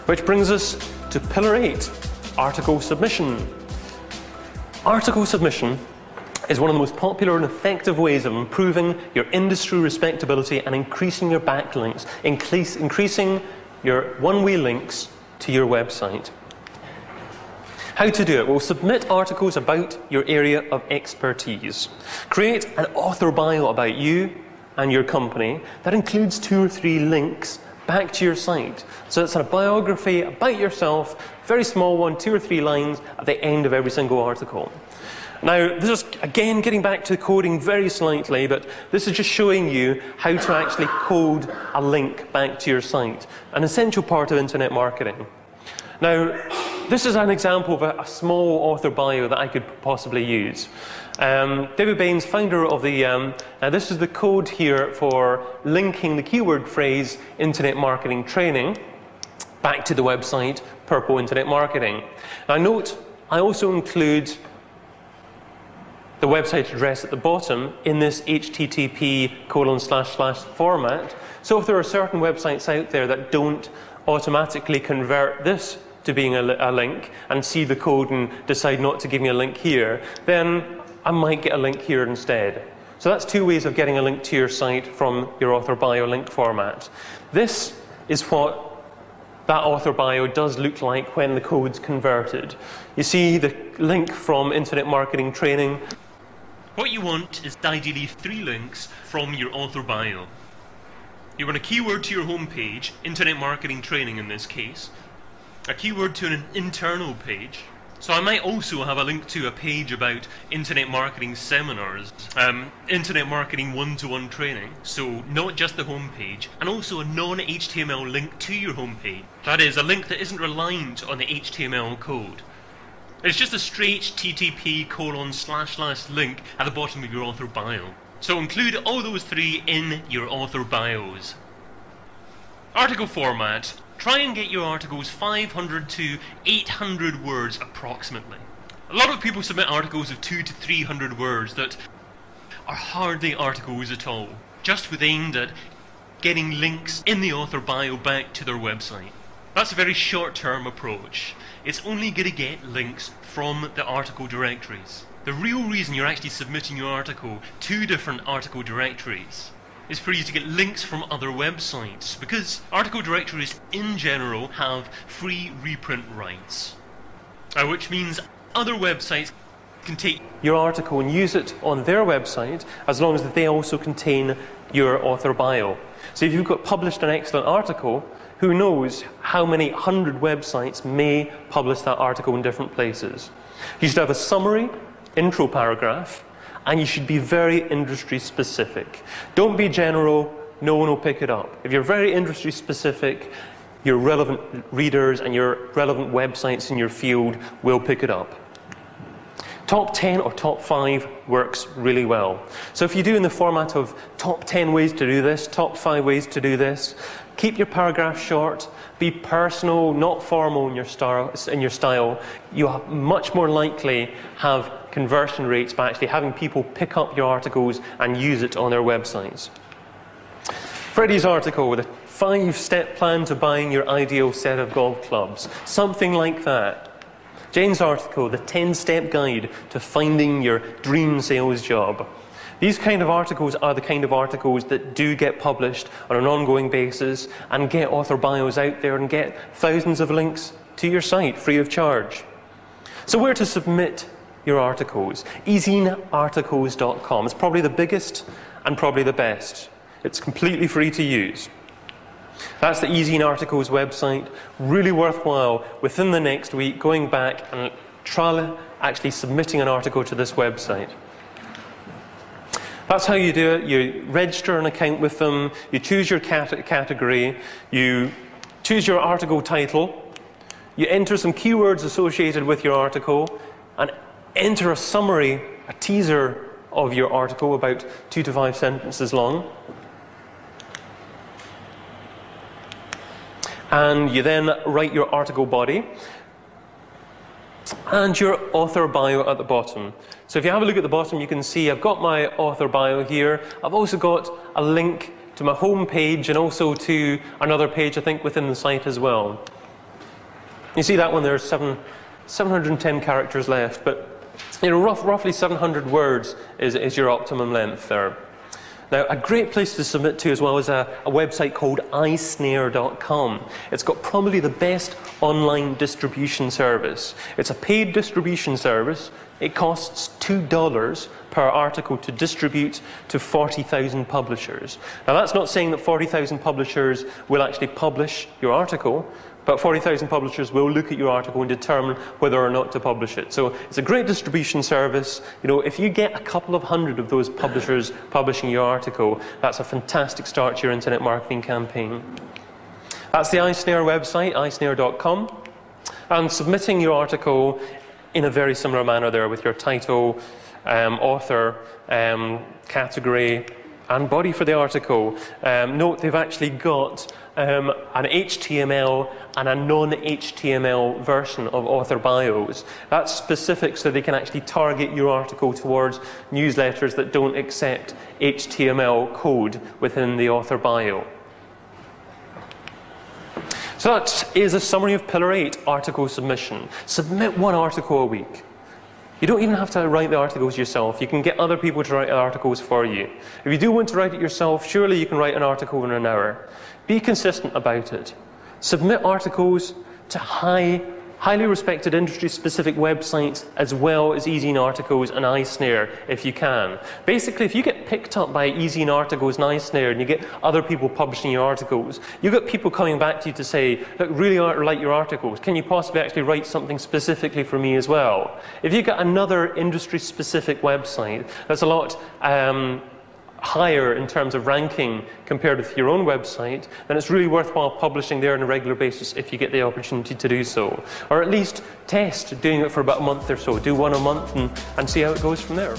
Which brings us to Pillar 8, article submission. Article submission is one of the most popular and effective ways of improving your industry respectability and increasing your backlinks, increasing your one-way links to your website. How to do it? Well, submit articles about your area of expertise. Create an author bio about you and your company that includes 2 or 3 links back to your site. So it's a biography about yourself, very small one, 2 or 3 lines at the end of every single article. Now, this is, again, getting back to coding very slightly, but this is just showing you how to actually code a link back to your site, an essential part of internet marketing. Now, this is an example of a small author bio that I could possibly use. David Baines, founder of the, this is the code here for linking the keyword phrase Internet Marketing Training back to the website Purple Internet Marketing. Now note, I also include the website address at the bottom in this http:// format. So if there are certain websites out there that don't automatically convert this to being a link and see the code and decide not to give me a link here, then I might get a link here instead. So that's 2 ways of getting a link to your site from your author bio link format. This is what that author bio does look like when the code's converted. You see the link from Internet Marketing Training. What you want is ideally 3 links from your author bio. You want a keyword to your homepage, Internet Marketing Training in this case, a keyword to an internal page. So I might also have a link to a page about internet marketing seminars, internet marketing one-to-one training, so not just the homepage, and also a non-HTML link to your homepage. That is, a link that isn't reliant on the HTML code. It's just a straight http:// link at the bottom of your author bio. So include all those 3 in your author bios. Article format. Try and get your articles 500 to 800 words approximately. A lot of people submit articles of 200 to 300 words that are hardly articles at all, just aimed at getting links in the author bio back to their website. That's a very short-term approach. It's only going to get links from the article directories. The real reason you're actually submitting your article to different article directories is for you to get links from other websites, because article directories in general have free reprint rights, which means other websites can take your article and use it on their website as long as they also contain your author bio. So if you've got published an excellent article, who knows how many 100 websites may publish that article in different places. You should have a summary, intro paragraph, and you should be very industry specific. Don't be general, no one will pick it up. If you're very industry specific, your relevant readers and your relevant websites in your field will pick it up. Top 10 or top 5 works really well. So if you do in the format of top 10 ways to do this, top 5 ways to do this, keep your paragraph short, be personal, not formal in your style. You'll much more likely have conversion rates by actually having people pick up your articles and use it on their websites. Freddie's article with a 5-step plan to buying your ideal set of golf clubs. Something like that. Jane's article, the 10-step guide to finding your dream sales job. These kind of articles are the kind of articles that do get published on an ongoing basis and get author bios out there and get thousands of links to your site free of charge. So where to submit your articles? ezinearticles.com. It's probably the biggest and probably the best. It's completely free to use. That's the Ezine Articles website. Really worthwhile within the next week going back and actually submitting an article to this website. That's how you do it. You register an account with them, you choose your category, you choose your article title, you enter some keywords associated with your article, and enter a summary, a teaser of your article about 2 to 5 sentences long. And you then write your article body and your author bio at the bottom. So if you have a look at the bottom, you can see I've got my author bio here. I've also got a link to my home page and also to another page, I think, within the site as well. You see that one there's 710 characters left, but roughly 700 words is your optimum length there. Now, a great place to submit to as well is a website called iSnare.com. It's got probably the best online distribution service. It's a paid distribution service. It costs $2 per article to distribute to 40,000 publishers. Now, that's not saying that 40,000 publishers will actually publish your article, but 40,000 publishers will look at your article and determine whether or not to publish it. So it's a great distribution service. If you get a couple of hundred of those publishers publishing your article, that's a fantastic start to your internet marketing campaign. That's the iSnare website, iSnare.com. And submitting your article in a very similar manner there with your title, author, category, and body for the article. Note they've actually got an HTML and a non-HTML version of author bios. That's specific so they can actually target your article towards newsletters that don't accept HTML code within the author bio. So that is a summary of Pillar 8, article submission. Submit one article a week. You don't even have to write the articles yourself. You can get other people to write articles for you. If you do want to write it yourself, surely you can write an article in an hour. Be consistent about it. Submit articles to highly respected industry-specific websites as well as EasyIn Articles and iSnare if you can. Basically, if you get picked up by EasyIn Articles and iSnare and you get other people publishing your articles, you get people coming back to you to say, look, really like your articles. Can you possibly actually write something specifically for me as well? If you get another industry-specific website that's a lot higher in terms of ranking compared with your own website, then it's really worthwhile publishing there on a regular basis if you get the opportunity to do so. Or at least test doing it for about a month or so. Do one a month and see how it goes from there.